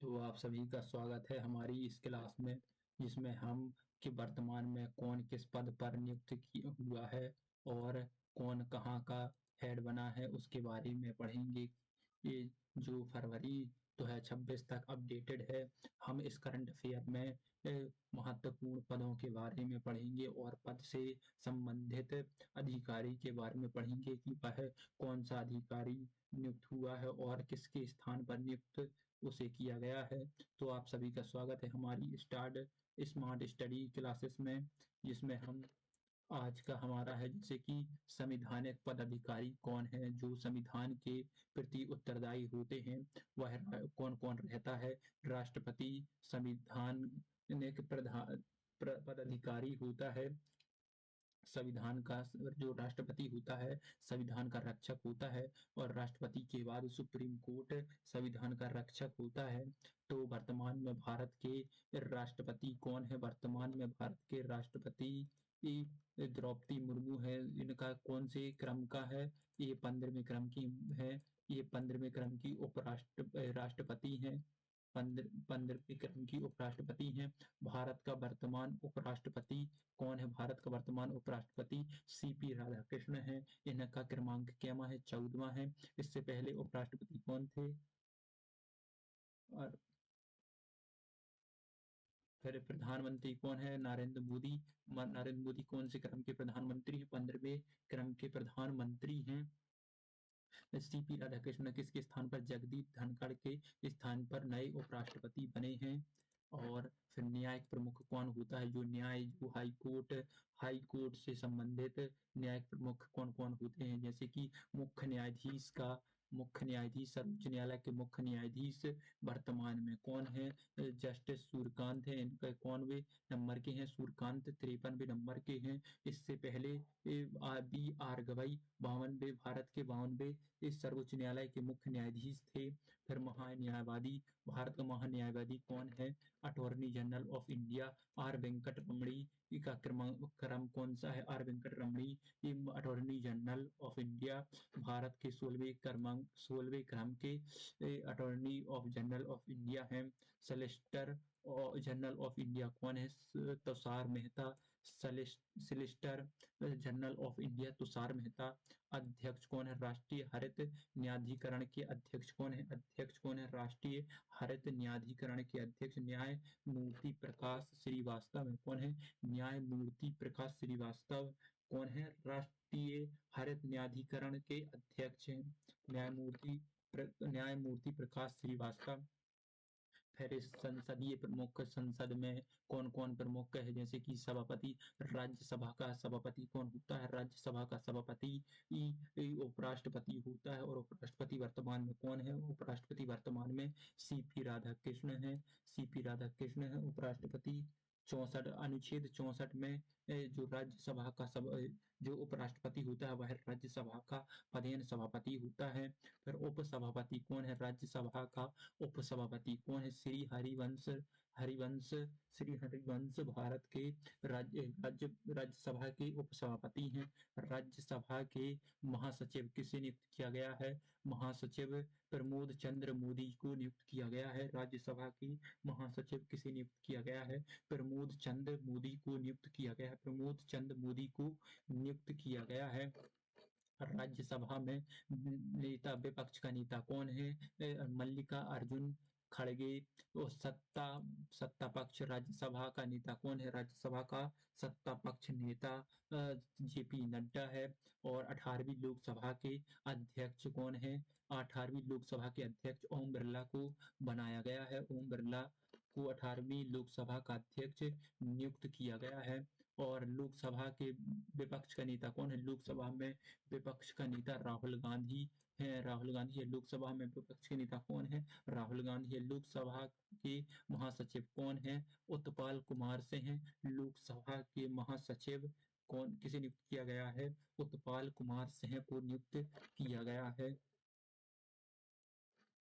तो आप सभी का स्वागत है हमारी इस क्लास में, जिसमें हम कि वर्तमान में कौन किस पद पर नियुक्त हुआ है और कौन कहाँ का हेड बना है उसके बारे में पढ़ेंगे। ये जो फरवरी 2026 तक अपडेटेड है। हम इस करंट अफेयर में महत्वपूर्ण पदों के बारे में पढ़ेंगे और पद से संबंधित अधिकारी के बारे में पढ़ेंगे कि वह कौन सा अधिकारी नियुक्त हुआ है और किसके स्थान पर नियुक्त उसे किया गया है। तो आप सभी का स्वागत है हमारी स्मार्ट स्टडी क्लासेस में, जिसमें हम आज का हमारा है जैसे कि संवैधानिक पदाधिकारी कौन है जो संविधान के प्रति उत्तरदायी होते हैं, वह कौन कौन रहता है। राष्ट्रपति संविधानिक प्रधान पदाधिकारी होता है। संविधान का जो राष्ट्रपति होता है संविधान का रक्षक होता है, और राष्ट्रपति के बाद सुप्रीम कोर्ट संविधान का रक्षक होता है। तो वर्तमान में भारत के राष्ट्रपति कौन है? वर्तमान में भारत के राष्ट्रपति द्रौपदी मुर्मू है। इनका कौन से क्रम का है? ये 15वें क्रम की है। ये 15वें क्रम की राष्ट्रपति हैं। 15वें क्रम की उपराष्ट्रपति हैं। भारत का वर्तमान उपराष्ट्रपति कौन है? भारत का वर्तमान उपराष्ट्रपति सीपी राधाकृष्ण है। इनका क्रमांक कैमा है? 14वां है। इससे पहले उपराष्ट्रपति कौन थे? और फिर प्रधानमंत्री कौन है? नरेंद्र मोदी। नरेंद्र मोदी कौन से क्रम के प्रधानमंत्री हैं? 15वें क्रम के प्रधानमंत्री हैं। सीपी राधाकृष्ण किसके स्थान पर? जगदीप धनखड़ के स्थान पर नए उपराष्ट्रपति बने हैं। और फिर न्यायिक प्रमुख कौन होता है? जो हाई कोर्ट से संबंधित न्यायिक प्रमुख कौन कौन होते हैं? जैसे कि मुख्य न्यायाधीश सर्वोच्च न्यायालय के मुख्य न्यायाधीश वर्तमान में कौन है? जस्टिस सूर्यकांत है। इनका 51वें नंबर के हैं। सूर्यकांत 53वें नंबर के हैं। इससे पहले बी आर गवई 52वें, भारत के 52वें इस सर्वोच्च न्यायालय के मुख्य न्यायाधीश थे। फिर महान्यायवादी, भारत का महान्यायवादी कौन है? Attorney general of India R Venkat Ramani का क्रम कौन सा है? R Venkat Ramani attorney general of India Bharat के 16वें क्रम के attorney of general of India हैं। सलिसिटर जनरल ऑफ इंडिया कौन है? Tushar Mehta. Solicitor general of India Tushar Mehta. अध्यक्ष कौन है? राष्ट्रीय हरित न्यायाधिकरण के अध्यक्ष कौन है? अध्यक्ष कौन है? राष्ट्रीय हरित न्यायाधिकरण के अध्यक्ष न्यायमूर्ति प्रकाश श्रीवास्तव है। कौन है? न्यायमूर्ति प्रकाश श्रीवास्तव कौन है? राष्ट्रीय हरित न्यायाधिकरण के अध्यक्ष हैं न्यायमूर्ति प्रकाश श्रीवास्तव। फिर इस संसदीय प्रमुख, संसद में कौन कौन प्रमुख है? जैसे कि सभापति, राज्यसभा का सभापति कौन होता है? राज्यसभा का सभापति उपराष्ट्रपति होता है। और उपराष्ट्रपति वर्तमान में कौन है? उपराष्ट्रपति वर्तमान में सीपी राधाकृष्ण है। सीपी राधाकृष्ण है उपराष्ट्रपति। 64 अनुच्छेद 64 में जो उपराष्ट्रपति होता है वह राज्यसभा का पदेन सभापति होता है। फिर उपसभापति कौन है? राज्यसभा का उपसभापति कौन है? श्री हरिवंश भारत के राज्यसभा के उपसभापति हैं। राज्यसभा के महासचिव किसे नियुक्त किया गया है? महासचिव प्रमोद चंद्र मोदी को नियुक्त किया गया है। राज्यसभा के महासचिव किसे नियुक्त किया गया है? प्रमोद चंद्र मोदी को नियुक्त किया गया है। प्रमोद चंद्र मोदी को नियुक्त किया गया है। राज्यसभा में विपक्ष का नेता कौन है? मल्लिका अर्जुन खड़गे। तो सत्ता पक्ष राज्यसभा का नेता कौन है? राज्यसभा का सत्ता पक्ष नेता जेपी नड्डा है। और 18वीं लोकसभा के अध्यक्ष कौन है? 18वीं लोकसभा के अध्यक्ष ओम बिरला को बनाया गया है। ओम बिरला को 18वीं लोकसभा का अध्यक्ष नियुक्त किया गया है। और लोकसभा के विपक्ष का नेता कौन है? लोकसभा में विपक्ष का नेता राहुल गांधी है। राहुल गांधी है लोकसभा में विपक्ष के नेता कौन है? राहुल गांधी है। लोकसभा के महासचिव कौन है? उत्पल कुमार से हैं। लोकसभा के महासचिव कौन किसे नियुक्त किया गया है? उत्पल कुमार सिंह को नियुक्त किया गया है।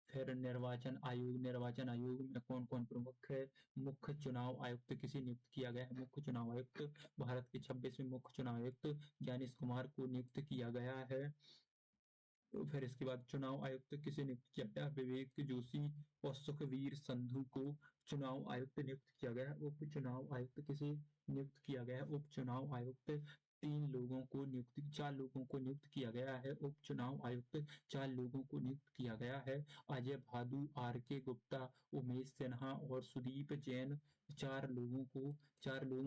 फिर निर्वाचन आयोग में कौन कौन प्रमुख है? मुख्य चुनाव आयुक्त किसे नियुक्त किया गया है? मुख्य चुनाव आयुक्त भारत के 26वें मुख्य चुनाव आयुक्त ज्ञानेश कुमार को नियुक्त किया गया है। तो फिर इसके बाद चुनाव आयुक्त किसे नियुक्त किया गया? विवेक जोशी और सुखवीर संधू को चुनाव आयुक्त नियुक्त किया गया है। उप चुनाव आयुक्त किसे नियुक्त किया गया है? उप चुनाव आयुक्त 4 लोगों को नियुक्त किया गया है। उप चुनाव आयुक्त 4 लोगों को नियुक्त किया गया है। अजय भादु, आर.के. गुप्ता, उमेश सिन्हा और सुदीप जैन 4 लोगों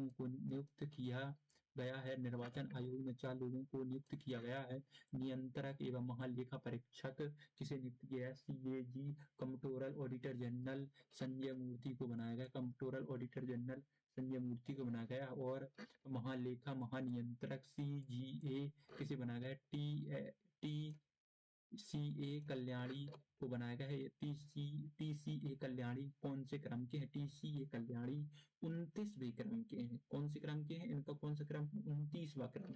को नियुक्त किया गया है। निर्वाचन आयोग में 4 लोगों को नियुक्त किया गया है। नियंत्रक एवं महालेखा परीक्षक किसे नियुक्त किया है? CAG comptroller auditor general Sanjay Murthy को बनाया गया। Comptroller auditor general Sanjay Murthy को बनाया गया। और महालेखा महानियंत्रक CGA किसे बनाया गया? TCA कल्याणी को बनाया गया है। TCA कल्याणी कौन से क्रम के हैं? TCA कल्याणी 29वें क्रम के हैं। कौन से क्रम के हैं? इनका कौन सा क्रम? 29वां क्रम।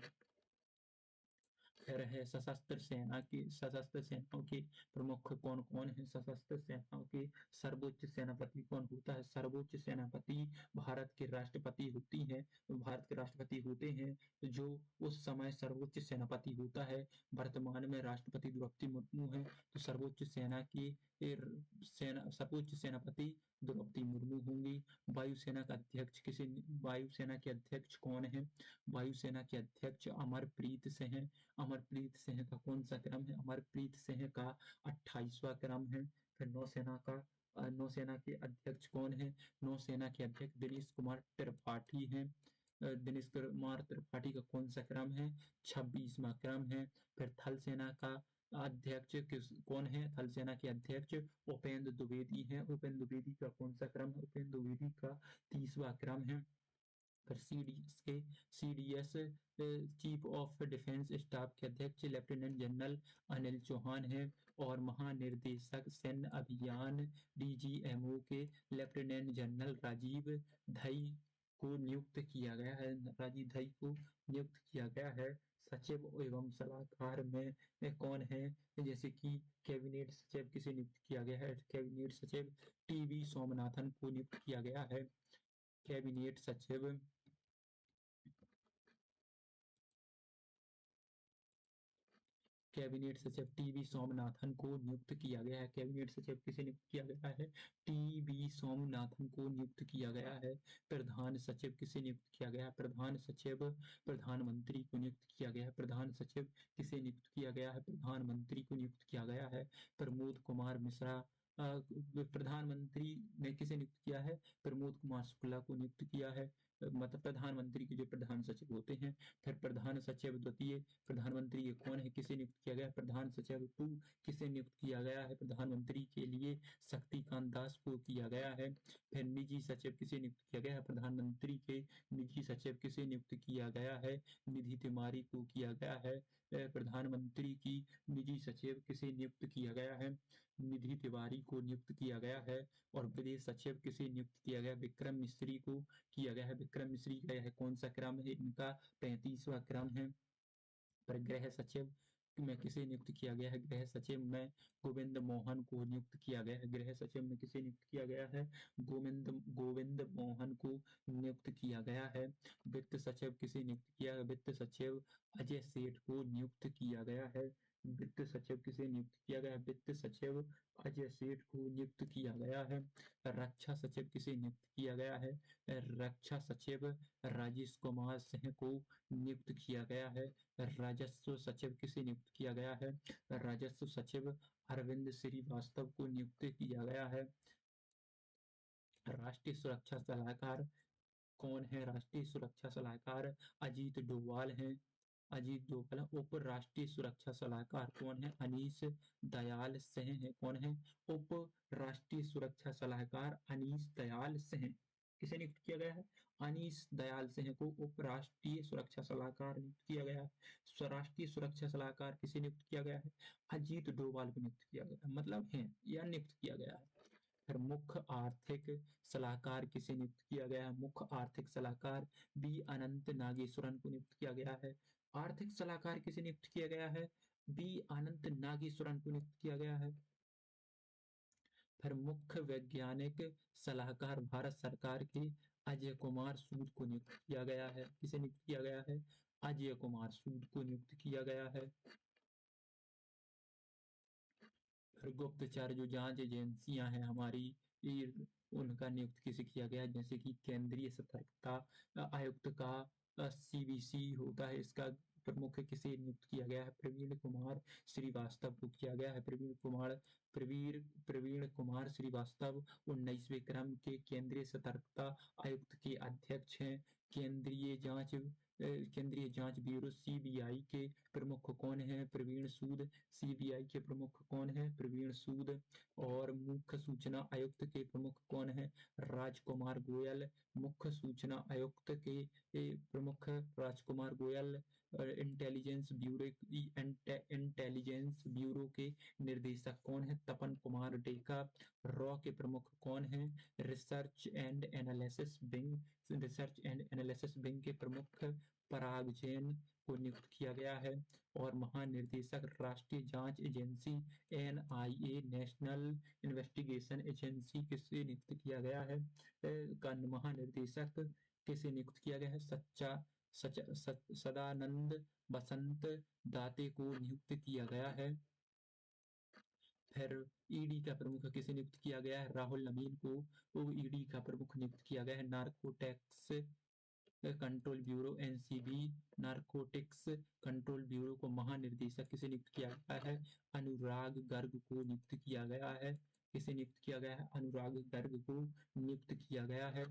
फिर है सशस्त्र सेनाओं के प्रमुख कौन कौन है? सशस्त्र सेनाओं के सर्वोच्च सेनापति कौन होता है? सर्वोच्च सेनापति भारत के राष्ट्रपति होते हैं जो उस समय सर्वोच्च सेनापति होता है। वर्तमान में राष्ट्रपति द्रौपदी मुर्मू है, तो सर्वोच्च सेनापति द्रौपदी मुर्मू होंगी। वायुसेना के अध्यक्ष कौन है? वायुसेना के अध्यक्ष अमरप्रीत सिंह हैं। अमरप्रीत सिंह का कौन सा क्रम है? अमरप्रीत सिंह का 28वां क्रम है। फिर नौसेना के अध्यक्ष कौन है? नौसेना के अध्यक्ष दिनेश कुमार त्रिपाठी हैं। दिनेश कुमार त्रिपाठी का कौन सा क्रम है? 26वां क्रम है। फिर थल सेना का अध्यक्ष कौन है? थल सेना के अध्यक्ष उपेंद्र द्विवेदी हैं। उपेंद्र द्विवेदी का कौन सा क्रम है? उपेंद्र द्विवेदी का 30वां क्रम है। फिर CDS chief of defence staff के अध्यक्ष लेफ्टिनेंट जनरल अनिल चौहान हैं। और महानिर्देशक सैन्य अभियान DGMO के लेफ्टिनेंट जनरल राजीव धई को नियुक्त किया गया है। सचिव एवं सलाहकार में कौन है? जैसे कि कैबिनेट सचिव किसे नियुक्त किया गया है? कैबिनेट सचिव TB सोमनाथन को नियुक्त किया गया है। कैबिनेट सचिव TB सोमनाथन को नियुक्त किया गया है। कैबिनेट सचिव किसे नियुक्त किया गया है? TB सोमनाथन को नियुक्त किया गया है। प्रधान सचिव किसे नियुक्त किया गया है? प्रधान सचिव प्रधानमंत्री को नियुक्त किया गया है। प्रधान सचिव किसे नियुक्त किया गया है? प्रधानमंत्री को नियुक्त किया गया है। प्रमोद कुमार मिश्रा प्रधानमंत्री ने किसे नियुक्त किया है? प्रमोद कुमार शुक्ला को नियुक्त किया है। मतलब प्रधानमंत्री के जो प्रधान सचिव होते हैं। फिर प्रधान सचिव द्वितीय प्रधानमंत्री ये कौन है? किसे नियुक्त किया गया? प्रधान सचिव 2 किसे नियुक्त किया गया है? प्रधानमंत्री के लिए शक्तिकांत दास को किया गया है। फिर निजी सचिव किसे नियुक्त किया गया है? प्रधानमंत्री के निजी सचिव किसे नियुक्त किया गया है? निधि तिवारी को किया गया है। प्रधानमंत्री की निजी सचिव किसे नियुक्त किया गया है? निधि तिवारी को नियुक्त किया गया है। और विदेश सचिव किसे नियुक्त किया गया? विक्रम मिश्री को किया गया है। विक्रम मिश्री का यह कौन सा क्रम है? इनका 35वां क्रम है। पर गृह सचिव में किसे नियुक्त किया गया है? गृह सचिव में गोविंद मोहन को नियुक्त किया गया है। गृह सचिव में किसे नियुक्त किया गया है? गोविंद मोहन को नियुक्त किया गया है। वित्त सचिव किसे नियुक्त किया है? वित्त सचिव अजय सेठ को नियुक्त किया गया है। वित्त सचिव किसे नियुक्त किया गया है? वित्त सचिव अजय सेठ को नियुक्त किया गया है। रक्षा सचिव किसे नियुक्त किया गया है? रक्षा सचिव राजेश कुमार सिंह को नियुक्त किया गया है। राजस्व सचिव किसे नियुक्त किया गया है? राजस्व सचिव अरविंद श्रीवास्तव को नियुक्त किया गया है। राष्ट्रीय सुरक्षा सलाहकार कौन है? राष्ट्रीय सुरक्षा सलाहकार अजीत डोभाल हैं। अजीत डोभाल। उप राष्ट्रीय सुरक्षा सलाहकार कौन है? अनीश दयाल सिंह है। कौन है? उप राष्ट्रीय सुरक्षा सलाहकार अनीश दयाल सिंह। किसे नियुक्त किया गया है? अनीश दयाल सिंह को उप राष्ट्रीय सुरक्षा सलाहकार नियुक्त किया गया है। स्वराष्ट्रीय सुरक्षा सलाहकार किसे नियुक्त किया गया है? अजीत डोभाल को नियुक्त किया गया है। मतलब है या नियुक्त किया गया है। फिर मुख्य आर्थिक सलाहकार किसे नियुक्त किया गया है? मुख्य आर्थिक सलाहकार B अनंत नागेश्वरन को नियुक्त किया गया है। आर्थिक सलाहकार किसे नियुक्त किया गया है? B अनंत नागेश्वरन को नियुक्त किया गया है। फिर मुख्य वैज्ञानिक सलाहकार भारत सरकार के अजय कुमार सूद को नियुक्त किया गया है। किसे नियुक्त किया गया है? अजय कुमार सूद को नियुक्त किया गया है। फिर गुप्तचर जो जांच एजेंसियां हैं हमारी, उनका नियुक्त किसे किया गया है? जैसे कि केंद्रीय सतर्कता आयुक्त का सीवीसी होता है, इसका प्रमुख किसे नियुक्त किया गया है? प्रवीण कुमार श्रीवास्तव को किया गया है। प्रवीण कुमार श्रीवास्तव 19वें क्रम के केंद्रीय सतर्कता आयुक्त के अध्यक्ष हैं। केंद्रीय जांच ब्यूरो सीबीआई के प्रमुख कौन है? प्रवीण सूद। सीबीआई के प्रमुख कौन है? प्रवीण सूद। और मुख्य सूचना आयुक्त के प्रमुख कौन है? राजकुमार गोयल। मुख्य सूचना आयुक्त के प्रमुख राजकुमार गोयल। इंटेलिजेंस ब्यूरो के निर्देशक कौन है? तपन कुमार डेका। रॉ के प्रमुख कौन है? रिसर्च एंड एनालिसिस विंग के प्रमुख पराग जैन को नियुक्त किया गया है। और महानिर्देशक राष्ट्रीय जांच agency NIA national investigation agency किसे नियुक्त किया गया है? का महानिर्देशक किसे नियुक्त किया गया है? सदानंद बसंत दाते को नियुक्त किया गया है। फिर ईडी का प्रमुख किसे नियुक्त किया गया है? राहुल नवीन को ईडी का प्रमुख नियुक्त किया गया है। Narcotics control bureau NCB, narcotics control bureau को महानिर्देशक किसे नियुक्त किया गया है? अनुराग गर्ग को नियुक्त किया गया है। किसे नियुक्त किया गया है? अनुराग गर्ग को नियुक्त किया गया है।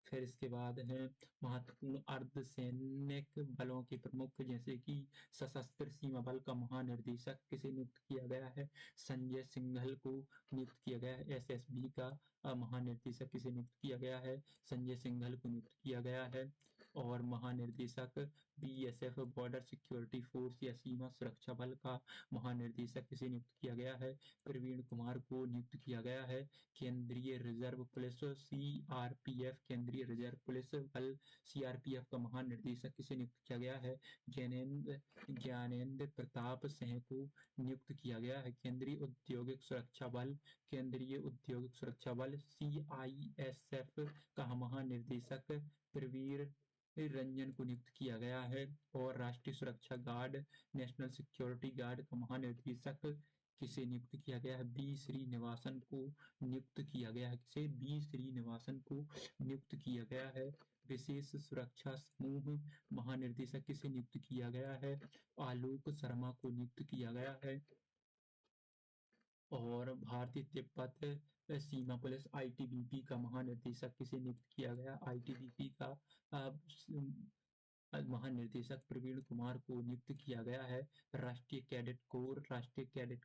फिर इसके बाद है महत्वपूर्ण अर्धसैनिक बलों के प्रमुख, जैसे कि सशस्त्र सीमा बल का महानिर्देशक किसे नियुक्त किया गया है? संजय सिंघल को नियुक्त किया गया है। एसएसबी का महानिर्देशक किसे नियुक्त किया गया है? संजय सिंघल को नियुक्त किया गया है। और महानिर्देशक बीएसएफ बॉर्डर सिक्योरिटी फोर्स या सीमा सुरक्षा बल का महानिर्देशक किसे नियुक्त किया गया है? प्रवीण कुमार को नियुक्त किया गया है। केंद्रीय रिजर्व पुलिस सीआरपीएफ, केंद्रीय रिजर्व पुलिस बल सीआरपीएफ का महानिर्देशक किसे नियुक्त किया गया है? ज्ञानेंद्र प्रताप सिंह को नियुक्त किया गया है। केंद्रीय औद्योगिक सुरक्षा बल, केंद्रीय औद्योगिक सुरक्षा बल सीआईएसएफ का महानिर्देशक प्रवीर रंजन को नियुक्त किया गया है। और राष्ट्रीय सुरक्षा गार्ड, नेशनल सिक्योरिटी गार्ड का महानिर्देशक किसे नियुक्त किया गया है? बी श्रीनिवासन को नियुक्त किया गया है। किसे? बी श्रीनिवासन को नियुक्त किया गया है। विशेष सुरक्षा समूह महानिर्देशक किसे नियुक्त किया गया है? आलोक शर्मा को नियुक्त किया गया है। और भारतीय तिब्बत सीमा पुलिस आईटीबीपी का महानिर्देशक किसे नियुक्त किया गया? आईटीबीपी का महानिर्देशक प्रवीण कुमार को नियुक्त किया गया है। राष्ट्रीय कैडेट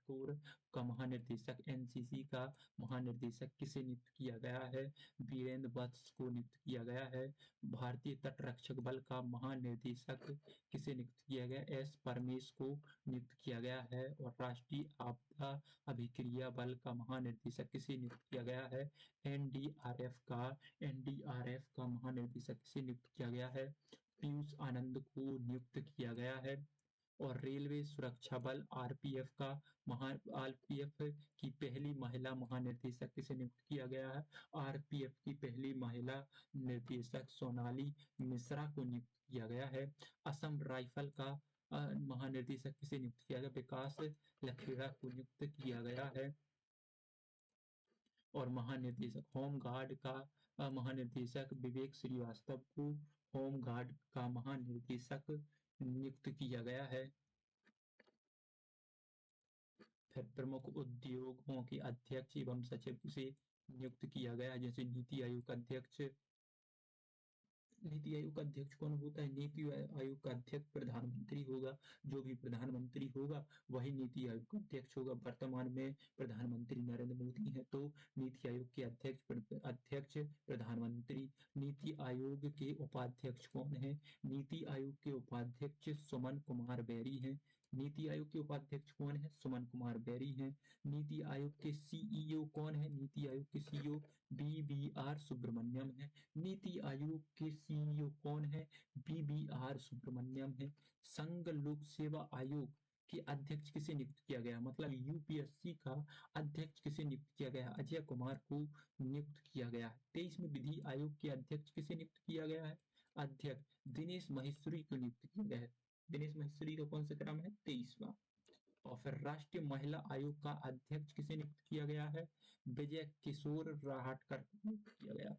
कोर का महानिर्देशक एनसीसी का महानिर्देशक किसे नियुक्त किया गया है? वीरेंद्र वत्स को नियुक्त किया गया है। भारतीय तटरक्षक बल का महानिर्देशक किसे नियुक्त किया गया? एस परमेश को नियुक्त किया गया है। और राष्ट्रीय आपदा अभिक्रिया बल का महानिर्देशक किसे नियुक्त किया गया है? एनडीआरएफ का महानिर्देशक किसे नियुक्त किया गया है? पीयूष आनंद को नियुक्त किया गया है। और रेलवे सुरक्षा बल आरपीएफ की पहली महिला महानिर्देशक किसे नियुक्त किया गया है? आरपीएफ की पहली महिला निर्देशक सोनाली मिश्रा को नियुक्त किया गया है। असम राइफल का महानिर्देशक किसे नियुक्त किया गया? विकास लखेड़ा को नियुक्त किया गया है। और महानिर्देशक होमगार्ड का महानिर्देशक विवेक श्रीवास्तव को होमगार्ड का महानिर्देशक नियुक्त किया गया है। फिर प्रमुख उद्योगों के अध्यक्ष एवं सचिव से नियुक्त किया गया है। जैसे नीति आयोग का अध्यक्ष कौन होता है? नीति आयोग का अध्यक्ष प्रधानमंत्री होगा। जो भी प्रधानमंत्री होगा वही नीति आयोग का अध्यक्ष होगा। वर्तमान में प्रधानमंत्री नरेंद्र मोदी हैं, तो नीति आयोग के अध्यक्ष प्रधानमंत्री। नीति आयोग के उपाध्यक्ष कौन है? नीति आयोग के उपाध्यक्ष सुमन कुमार बैरी हैं। नीति आयोग के उपाध्यक्ष कौन है? सुमन कुमार बैरी हैं। नीति आयोग के सीईओ कौन है? नीति आयोग के सीईओ BBR सुब्रमण्यम है। नीति आयोग के सीईओ कौन है? BBR सुब्रमण्यम है। संघ लोक सेवा आयोग के अध्यक्ष किसे नियुक्त किया गया? मतलब यूपीएससी का अध्यक्ष किसे नियुक्त किया गया? अजय कुमार को नियुक्त किया गया है। 23 में विधि आयोग के अध्यक्ष किसे नियुक्त किया गया है? अध्यक्ष दिनेश महेश्वरी को नियुक्त किया गया है। दिनेश महेश्वरी का कौन सा क्रम है? 23वां। और फिर राष्ट्रीय महिला आयोग का अध्यक्ष किसे नियुक्त किया गया है? विजय किशोर राहटकर को नियुक्त किया गया।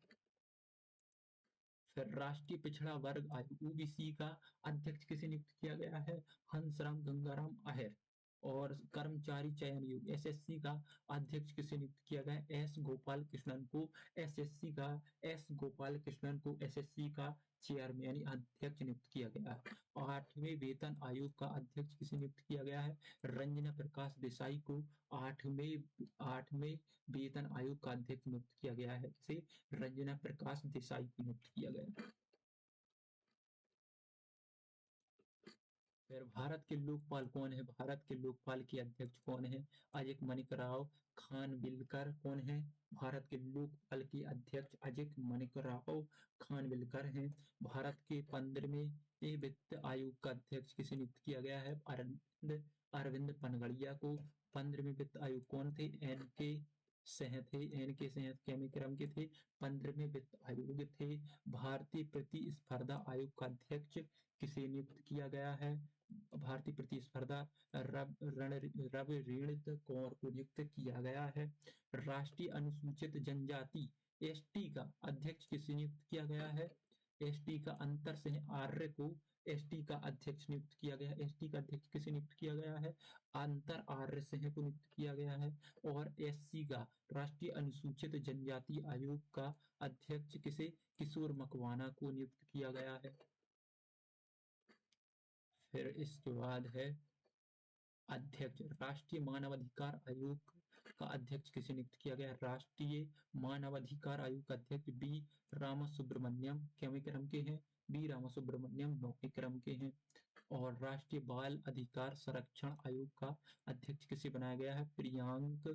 फिर राष्ट्रीय पिछड़ा वर्ग आयोग ओबीसी का अध्यक्ष किसे नियुक्त किया गया है? हंसराम गंगाराम अहिर। और कर्मचारी चयन आयोग एसएससी का अध्यक्ष किसे नियुक्त किया गया? एस गोपाल कृष्णन को एसएससी का गोपाल कृष्णन को एसएससी का चेयरमैन यानी अध्यक्ष नियुक्त किया गया है। 8वें वेतन आयोग का अध्यक्ष किसे नियुक्त किया गया है? रंजना प्रकाश देसाई को 8वें वेतन आयोग का अध्यक्ष नियुक्त किया गया है। इसे रंजना प्रकाश देसाई को नियुक्त किया गया। फिर भारत के लोकपाल कौन है? भारत के लोकपाल के अध्यक्ष कौन है? अजित माणिकराव खानविलकर कौन है? भारत के लोकपाल के अध्यक्ष अजित माणिकराव खानविलकर हैं। भारत के 15वें वित्त आयोग का अध्यक्ष किसे नियुक्त किया गया है? अरविंद पनगड़िया को। 15वें वित्त आयोग कौन थे? एन.के. सिंह थे। एन.के. सिंह क्रम के थे। 15वें वित्त आयोग थे। भारतीय प्रतिस्पर्धा आयोग का अध्यक्ष किसे नियुक्त किया गया है? भारतीय प्रतिस्पर्धा रवि कौर को नियुक्त किया गया है। राष्ट्रीय अनुसूचित जनजाति एसटी का अध्यक्ष किसे नियुक्त किया गया है? एसटी का अंतर सिंह आर्य को एसटी का अध्यक्ष नियुक्त किया गया। एसटी का अध्यक्ष किसे नियुक्त किया गया है? अंतर आर्य सिंह को नियुक्त किया गया है। और एससी का राष्ट्रीय अनुसूचित जनजाति आयोग का अध्यक्ष किसे? किशोर मकवाना को नियुक्त किया गया है। फिर इसके बाद है अध्यक्ष राष्ट्रीय मानवाधिकार आयोग का अध्यक्ष किसे नियुक्त किया गया? राष्ट्रीय मानवाधिकार आयोग का अध्यक्ष बी रामासुब्रमण्यम क्रम के हैं। बी रामासुब्रमण्यम 9वें क्रम के हैं। और राष्ट्रीय बाल अधिकार संरक्षण आयोग का अध्यक्ष किसे बनाया गया है? प्रियांक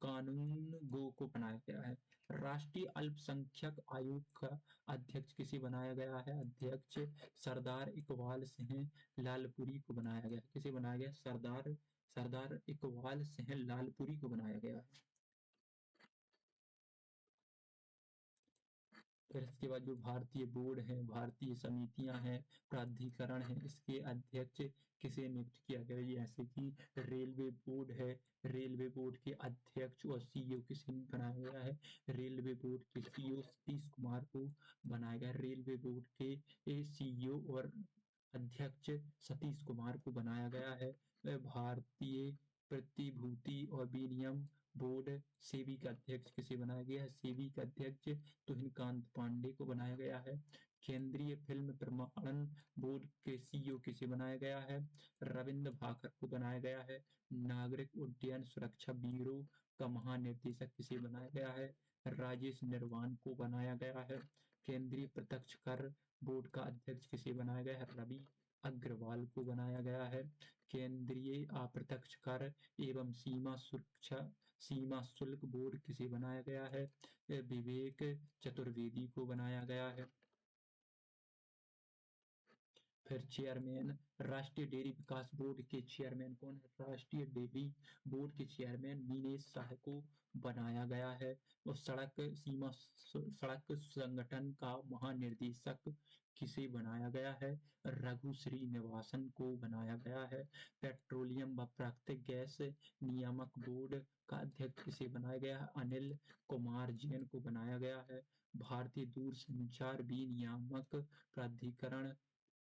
कानूनगो को बनाया गया है। राष्ट्रीय अल्पसंख्यक आयोग का अध्यक्ष किसे बनाया गया है? अध्यक्ष सरदार इकबाल सिंह लालपुरी को बनाया गया। किसे बनाया गया? सरदार इकबाल सिंह लालपुरी को बनाया गया है। फिर इसके बाद जो भारतीय बोर्ड है, भारतीय समितियां हैं, प्राधिकरण है, इसके अध्यक्ष किसे नियुक्त किया गया? जैसे कि रेलवे बोर्ड है, रेलवे बोर्ड के अध्यक्ष और सीईओ किसे बनाया गया है? रेलवे बोर्ड के सीईओ सतीश कुमार को बनाया गया। रेलवे बोर्ड के सीईओ और अध्यक्ष सतीश कुमार को बनाया गया है। भारतीय प्रतिभूति और विनिमय बोर्ड सेबी का अध्यक्ष किसे बनाया गया है? सेबी का अध्यक्ष तुहिनकांत पांडे को बनाया गया है। केंद्रीय फिल्म प्रमाणन बोर्ड के सीईओ किसे बनाया गया है? रविंद्र भाकर को बनाया गया है। नागरिक उड्डयन सुरक्षा ब्यूरो का महानिदेशक किसे बनाया गया है? राजेश निर्वाण को बनाया गया है। केंद्रीय प्रत्यक्ष कर बोर्ड का अध्यक्ष किसे बनाया गया है? रवि अग्रवाल को बनाया गया है। केंद्रीय अप्रत्यक्ष कर एवं सीमा शुल्क बोर्ड किसे बनाया गया है? विवेक चतुर्वेदी को बनाया गया है। फिर चेयरमैन राष्ट्रीय डेयरी विकास बोर्ड के चेयरमैन कौन है? राष्ट्रीय डेयरी बोर्ड के चेयरमैन मीनेश शाह को बनाया गया है। और सड़क संगठन का महानिदेशक किसे बनाया गया है? रघु श्रीनिवासन को बनाया गया है। पेट्रोलियम व प्राकृतिक गैस नियामक बोर्ड का अध्यक्ष किसे बनाया गया है? अनिल कुमार जैन को बनाया गया है। भारतीय दूरसंचार विनियामक प्राधिकरण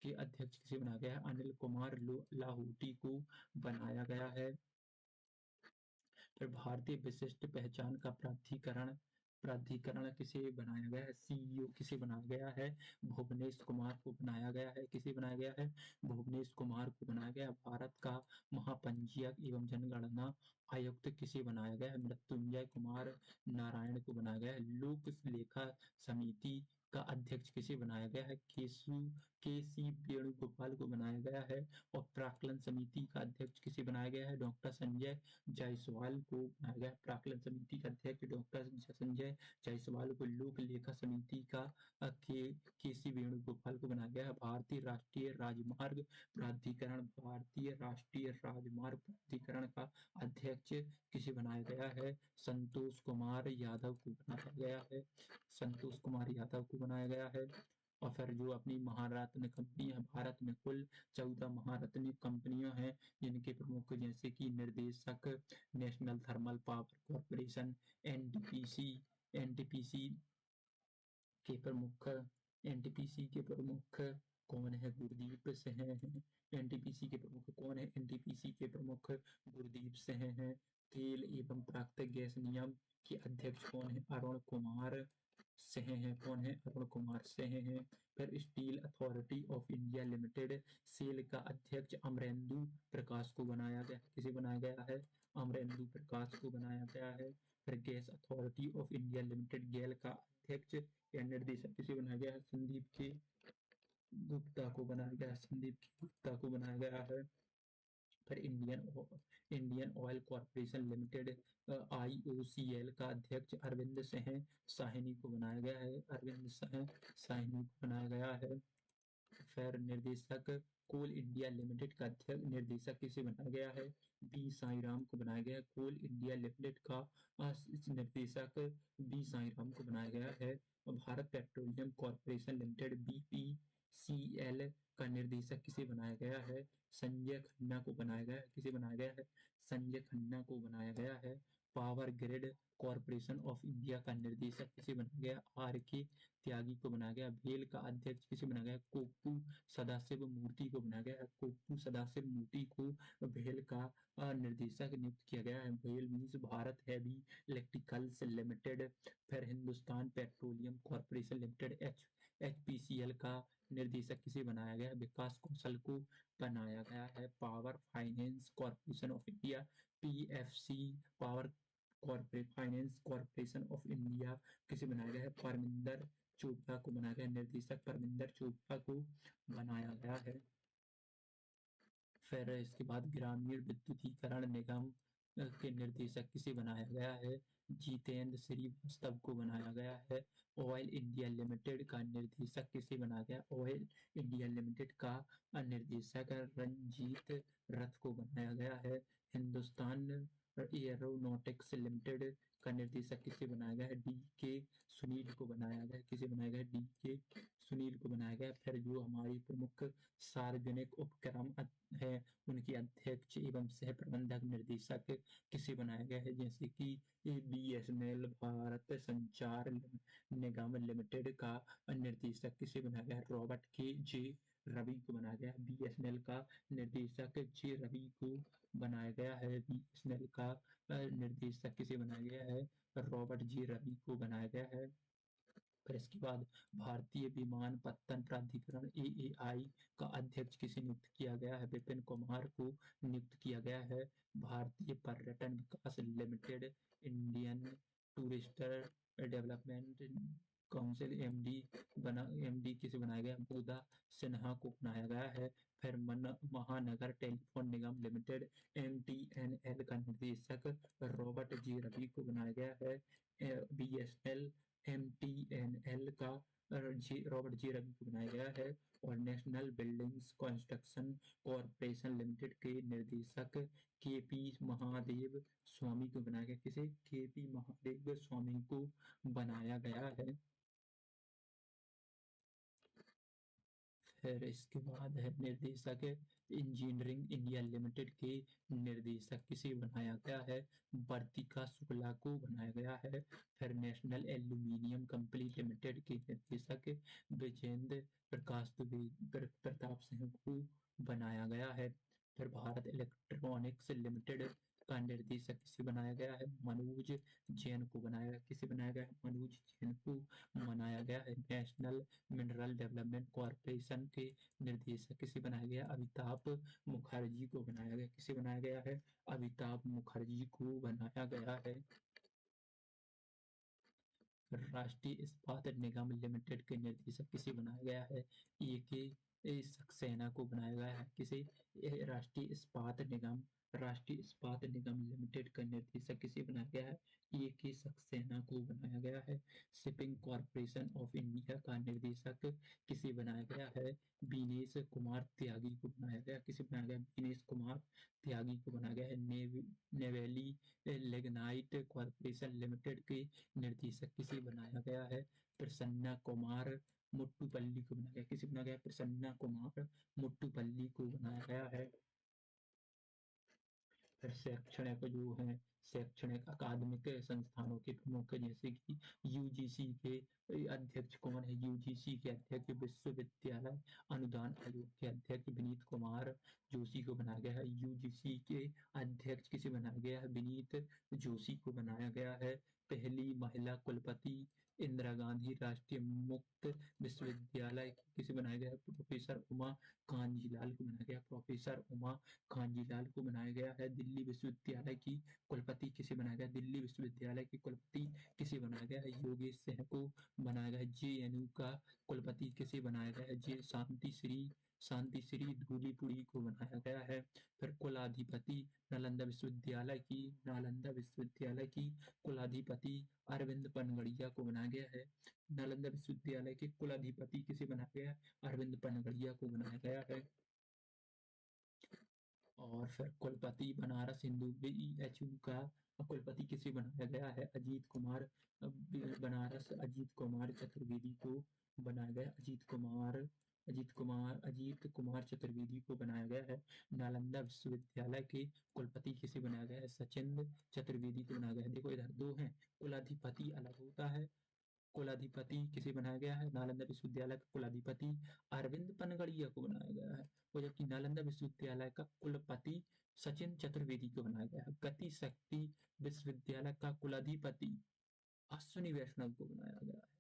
के अध्यक्ष किसे बनाया गया है? अनिल कुमार लाहौटी को बनाया गया है। फिर भारतीय विशिष्ट पहचान का प्राधिकरण किसे बनाया गया है? सीईओ किसे बनाया गया है? भुवनेश कुमार को बनाया गया है। किसे बनाया गया है? भुवनेश कुमार को बनाया गया। भारत का महापंजीयक एवं जनगणना आयुक्त किसे बनाया गया है? मृत्युंजय कुमार नारायण को बनाया गया है। लोक लेखा समिति का अध्यक्ष किसे बनाया गया है? केसी वेणुगोपाल को बनाया गया है। और प्राक्कलन समिति का अध्यक्ष किसे बनाया गया है? डॉक्टर संजय जायसवाल को बनाया गया। प्राक्कलन समिति का अध्यक्ष डॉक्टर संजय जायसवाल को लोक लेखा समिति का केसी वेणुगोपाल को बनाया गया है। भारतीय राष्ट्रीय राजमार्ग प्राधिकरण का अध्यक्ष किसे बनाया गया है? संतोष कुमार यादव को बनाया गया है। संतोष कुमार यादव को बनाया गया है। और फिर जो अपनी महारत्न कंपनियां, भारत में कुल 14 महारत्न कंपनियां हैं जिनके प्रमुख जैसे कि निर्देशक national thermal power corporation, NTPC NTPC के प्रमुख एनटीपीसी के प्रमुख कौन है? गुरदीप सिंह हैं। एनटीपीसी के प्रमुख कौन है? एनटीपीसी के प्रमुख गुरदीप सिंह हैं। तेल एवं प्राकृतिक गैस निगम के अध्यक्ष कौन है? अरुण कुमार सिंह हैं। कौन है? अरुण कुमार सिंह हैं। फिर steel authority of India limited, SAIL का अध्यक्ष अमरेंदु प्रकाश को बनाया गया। किसे बनाया गया है? अमरेंदु प्रकाश को बनाया गया है। फिर gas authority of India limited, GAIL का अध्यक्ष या निर्देशक किसे बनाया गया है? संदीप के गुप्ता को बनाया गया है। संदीप के गुप्ता को बनाया गया है। फिर Indian oil corporation limited, IOCL का अध्यक्ष अरविंद सिंह साहनी को बनाया गया है। अरविंद सिंह साहनी को बनाया गया है। फिर निर्देशक कोल इंडिया लिमिटेड का अध्यक्ष निर्देशक किसे बनाया गया है? बी साईराम को बनाया गया है। कोल इंडिया लिमिटेड का निर्देशक बी साईराम को बनाया गया है। Bharat petroleum corporation limited, BPCL का निर्देशक किसे बनाया गया है? संजय खन्ना को बनाया गया है। किसे बनाया गया है? संजय खन्ना को बनाया गया है। Power grid corporation of India का निर्देशक किसे बनाया गया? RK त्यागी को बनाया गया। भेल का अध्यक्ष किसे बनाया गया? कोप्पू सदाशिव मूर्ति को बनाया गया है। कोप्पू सदाशिव मूर्ति को भेल का निर्देशक नियुक्त किया गया है। भेल means Bharat heavy electricals limited. फिर Hindustan petroleum corporation limited, HPCL का निर्देशक किसे बनाया गया? विकास कौशल को बनाया गया है। Power finance corporation of India, PFC, power corporate finance corporation of India किसे बनाया गया है? परमिंदर चोपड़ा को बनाया गया। निर्देशक परमिंदर चोपड़ा को बनाया गया है। फिर इसके बाद ग्रामीण विद्युतीकरण निगम के निर्देशक किसे बनाया गया है? जितेंद्र श्रीवास्तव को बनाया गया है। ऑयल इंडिया लिमिटेड का निर्देशक किसे बनाया गया? ऑयल इंडिया लिमिटेड का निर्देशक रंजीत रथ को बनाया गया है। हिंदुस्तान एरोनॉटिक्स लिमिटेड का निर्देशक किसे बनाया गया है? DK सुनील को बनाया गया। किसे बनाया गया? DK सुनील को बनाया गया। फिर जो हमारी प्रमुख सार्वजनिक उपक्रम है उनके अध्यक्ष एवं सह प्रबंधक निर्देशक किसे बनाया गया है? जैसे कि BSNL भारत संचार निगम लिमिटेड का निर्देशक किसे बनाया गया है? Robert K. रवि को बनाया गया। BSNL का निर्देशक J. रवि को बनाया गया है। BSNL का निर्देशक किसे बनाया गया है? Robert J. रवि को बनाया गया है। फिर इसके बाद भारतीय विमानपत्तन प्राधिकरण, AAI का अध्यक्ष किसे नियुक्त किया गया है? विपिन कुमार को नियुक्त किया गया है। Bharatiya Paryatan Vikas limited, Indian tourist development council, MD किसे बनाया गया? बोधा सिन्हा को बनाया गया है। फिर महानगर टेलीफोन निगम लिमिटेड, MTNL का निर्देशक रॉबर्ट J. रवि को बनाया गया है। BSNL MTNL का रॉबर्ट J. रवि को बनाया गया है। और national buildings construction corporation limited के निर्देशक KP महादेव स्वामी को बनाया गया। किसे? KP महादेव स्वामी को बनाया गया है। फिर इसके बाद है निर्देशक इंजीनियरिंग इंडिया लिमिटेड के निर्देशक किसे बनाया गया है? वर्तिका शुक्ला को बनाया गया है। फिर नेशनल एल्यूमिनियम कंपनी लिमिटेड के निर्देशक विजेंद्र प्रताप सिंह को बनाया गया है। फिर भारत इलेक्ट्रॉनिक्स लिमिटेड का निर्देशक किसे बनाया गया है? मनोज जैन को बनाया गया। किसे बनाया गया है? मनोज जैन को बनाया गया है। नेशनल मिनरल डेवलपमेंट कॉर्पोरेशन के निर्देशक किसे बनाया गया? अमिताभ मुखर्जी को बनाया गया। किसे बनाया गया है? अमिताभ मुखर्जी को बनाया गया है। राष्ट्रीय इस्पात निगम लिमिटेड के निर्देशक किसे बनाया गया है? AK सक्सेना को बनाया गया है। किसे? राष्ट्रीय इस्पात निगम लिमिटेड का निर्देशक किसे बनाया गया है? AK सक्सेना को बनाया गया है। शिपिंग कॉर्पोरेशन ऑफ इंडिया का निर्देशक किसे बनाया गया है? बीनेश कुमार त्यागी को बनाया गया। किसे बनाया गया? बीनेश कुमार त्यागी को बनाया गया है। नेवेली लिग्नाइट कॉर्पोरेशन लिमिटेड के निर्देशक किसे बनाया गया है? प्रसन्ना कुमार मुट्टुपल्ली को बनाया गया, किसे बनाया गया? प्रसन्ना कुमार मुट्टुपल्ली को बनाया गया है। फिर शैक्षणिक जो है शैक्षणिक अकादमिक संस्थानों के प्रमुख जैसे कि यूजीसी के अध्यक्ष कौन है? यूजीसी के अध्यक्ष विश्वविद्यालय अनुदान आयोग के अध्यक्ष विनीत कुमार जोशी को बनाया गया है। यूजीसी के अध्यक्ष किसे बनाया गया है? विनीत जोशी को बनाया गया है। पहली महिला कुलपति इंदिरा गांधी राष्ट्रीय मुक्त विश्वविद्यालय किसे बनाया गया है? प्रोफेसर उमा कांजीलाल को बनाया गया। प्रोफेसर उमा कांजीलाल को बनाया गया है। दिल्ली विश्वविद्यालय की कुलपति किसे बनाया गया? दिल्ली विश्वविद्यालय की कुलपति किसे बनाया गया है? योगेश सिंह को बनाया गया है। जेएनयू का कुलपति किसे बनाया गया है? जे शांति श्री धूलीपुरी को बनाया गया है। फिर कुलाधिपति नालंदा विश्वविद्यालय की कुलाधिपति अरविंद पनगड़िया को बनाया गया है। नालंदा विश्वविद्यालय के कुलाधिपति किसे बनाया गया है? अरविंद पनगड़िया को बनाया गया है। और फिर कुलपति बनारस हिंदू बीएचयू का कुलपति किसे बनाया गया है? अजीत कुमार बनारस अजीत कुमार चतुर्वेदी को बनाया गया। अजीत कुमार चतुर्वेदी को बनाया गया है। नालंदा विश्वविद्यालय के कुलपति किसे बनाया गया है? सचिंद्र चतुर्वेदी को बनाया गया है। देखो इधर दो हैं, कुलाधिपति अलग होता है। कुलाधिपति किसे बनाया गया है? नालंदा विश्वविद्यालय का कुलाधिपति अरविंद पनगड़िया को बनाया गया है। और जबकि नालंदा विश्वविद्यालय का कुलपति सचिन चतुर्वेदी को बनाया गया है। गति शक्ति विश्वविद्यालय का कुलाधिपति अश्विनी वैष्णव को बनाया गया है।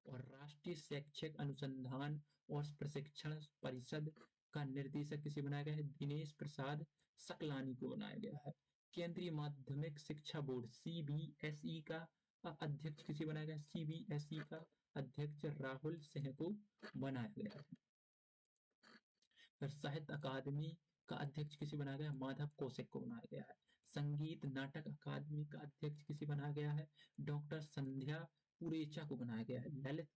और राष्ट्रीय शैक्षिक अनुसंधान और प्रशिक्षण परिषद का निर्देशक किसे बनाया गया है? दिनेश प्रसाद सकलानी को बनाया गया है। केंद्रीय माध्यमिक शिक्षा बोर्ड सीबीएसई का अध्यक्ष किसे बनाया गया? सीबीएसई का अध्यक्ष राहुल सिंह को बनाया गया है। फिर साहित्य अकादमी का अध्यक्ष किसे बनाया गया? माधव कौशिक को बनाया गया है। संगीत नाटक अकादमी का अध्यक्ष किसे बनाया गया है? डॉक्टर संध्या पुरेचा को बनाया गया है। ललित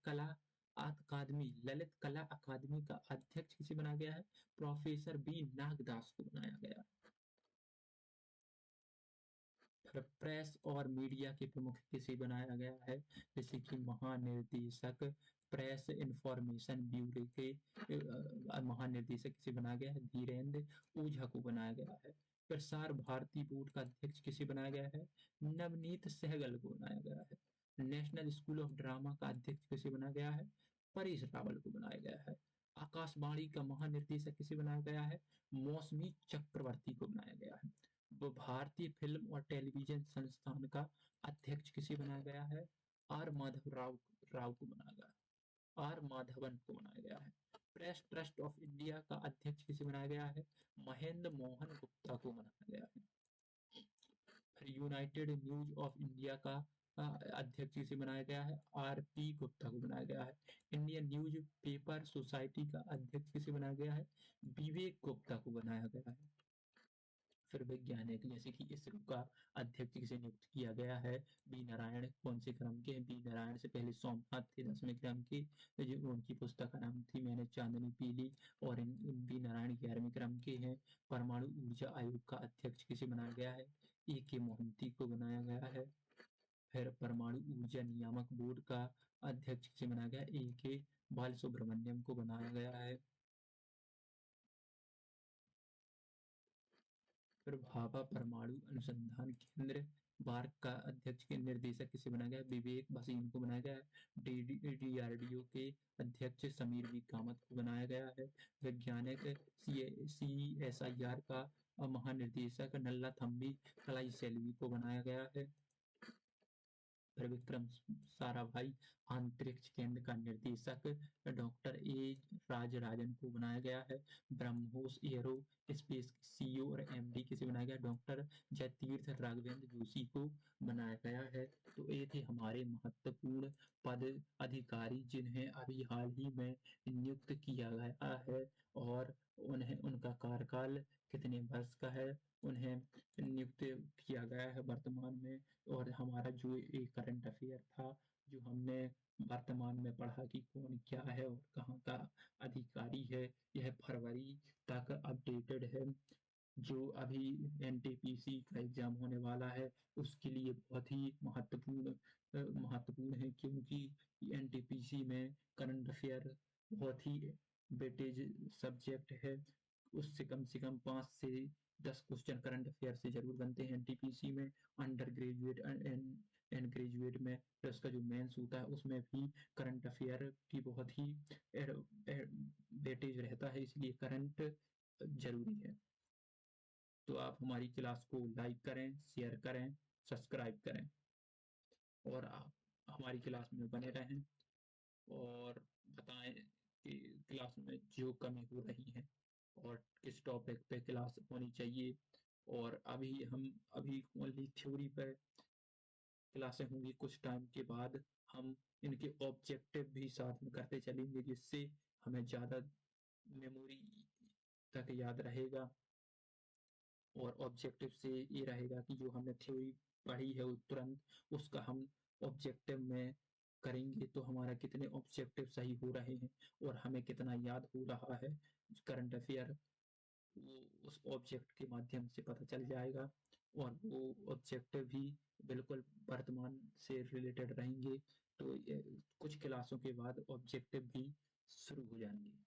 कला अकादमी का अध्यक्ष किसे बनाया गया है? प्रोफेसर बी नागदास को बनाया गया। प्रेस और मीडिया के प्रमुख किसे बनाया गया है? जैसे कि महानिर्देशक प्रेस इंफॉर्मेशन ब्यूरो के महानिर्देशक किसे बनाया गया है? धीरेन्द्र ओझा को बनाया गया है। प्रसार भारती बोर्ड का अध्यक्ष किसे बनाया गया है? नवनीत सहगल को बनाया गया है। नेशनल स्कूल ऑफ ड्रामा का अध्यक्ष किसे बनाया गया है? परेश रावल को बनाया गया है। आकाशवाणी का महानिर्देशक किसे बनाया गया है? मौसमी चक्रवर्ती को बनाया गया है। भारतीय फिल्म और टेलीविजन संस्थान का अध्यक्ष किसे बनाया गया है? आर माधवन को बनाया गया है। प्रेस ट्रस्ट ऑफ इंडिया का अध्यक्ष किसे बनाया गया है? महेंद्र मोहन गुप्ता को बनाया गया है। फिर यूनाइटेड न्यूज ऑफ इंडिया का अध्यक्ष किसे बनाया गया है? आर.पी. गुप्ता को बनाया गया है। इंडियन न्यूज पेपर सोसाइटी का अध्यक्ष किसे बनाया गया है? विवेक गुप्ता को बनाया गया है। फिर वैज्ञानिक जैसे कि इसरो का अध्यक्ष किसे नियुक्त किया गया है? बी नारायण। कौन से क्रम के? बी नारायण से पहले सोमनाथ थे 10वें क्रम के, जो उनकी पुस्तक का नाम थी मैंने चांदनी पीली। और बी नारायण 11वें क्रम के हैं। परमाणु ऊर्जा आयोग का अध्यक्ष किसे बनाया गया है? ए.के. मोहंती को बनाया गया है। फिर परमाणु ऊर्जा नियामक बोर्ड का अध्यक्ष किसे बनाया गया? ए.के. बालसुब्रमण्यम को बनाया गया है। फिर भाभा परमाणु अनुसंधान केंद्र बार्क का अध्यक्ष के निर्देशक किसे बनाया गया? विवेक भसीन को बनाया गया है। DRDO के अध्यक्ष समीर वी कामत को बनाया गया है। वैज्ञानिक CSIR का महानिर्देशक नल्ला थम्बी कलाई सेल्वी को बनाया गया है। फिर विक्रम साराभाई अंतरिक्ष केंद्र का निर्देशक डॉक्टर ए राजराजन को बनाया गया है। ब्रह्मोस एरो स्पेस CEO और MD किसे बनाया गया? डॉक्टर जयतीर्थ राघवेंद्र जोशी को बनाया गया है। तो ये थे हमारे महत्वपूर्ण पद अधिकारी जिन्हें अभी हाल ही में नियुक्त किया गया है और उन्हें उनका कार्यकाल कितने वर्ष का है उन्हें नियुक्त किया गया है वर्तमान में। और हमारा जो एक करंट अफेयर था जो हमने वर्तमान में पढ़ा कि कौन क्या है और कहाँ का अधिकारी है, यह फरवरी तक अपडेटेड है। जो अभी एनटीपीसी का एग्ज़ाम होने वाला है, उसके लिए बहुत ही महत्वपूर्ण है, क्योंकि एनटीपीसी में करंट अफेयर बहुत ही वेटेज सब्जेक्ट है। उससे कम से कम 5 से 10 क्वेश्चन करंट अफेयर से ज़रूर बनते हैं एनटीपीसी में। अंडर ग्रेजुएट एंड ग्रेजुएट में फिर उसका जो मेंस होता है, उसमें भी करंट अफेयर की बहुत ही वेटेज रहता है, इसलिए करंट ज़रूरी है। तो आप हमारी क्लास को लाइक करें, शेयर करें, सब्सक्राइब करें और आप हमारी क्लास में बने रहें और बताएं कि क्लास में जो कमी हो रही है और किस टॉपिक पे क्लास होनी चाहिए। और अभी ओनली थ्योरी पे क्लासें होंगी, कुछ टाइम के बाद हम इनके ऑब्जेक्टिव भी साथ में करते चलेंगे, जिससे हमें ज़्यादा मेमोरी तक याद रहेगा। और ऑब्जेक्टिव से ये रहेगा कि जो हमने थ्योरी पढ़ी है वो तुरंत उसका हम ऑब्जेक्टिव में करेंगे, तो हमारा कितने ऑब्जेक्टिव सही हो रहे हैं और हमें कितना याद हो रहा है करंट अफेयर, वो उस ऑब्जेक्ट के माध्यम से पता चल जाएगा। और वो ऑब्जेक्टिव भी बिल्कुल वर्तमान से रिलेटेड रहेंगे। तो कुछ क्लासों के बाद ऑब्जेक्टिव भी शुरू हो जाएंगे।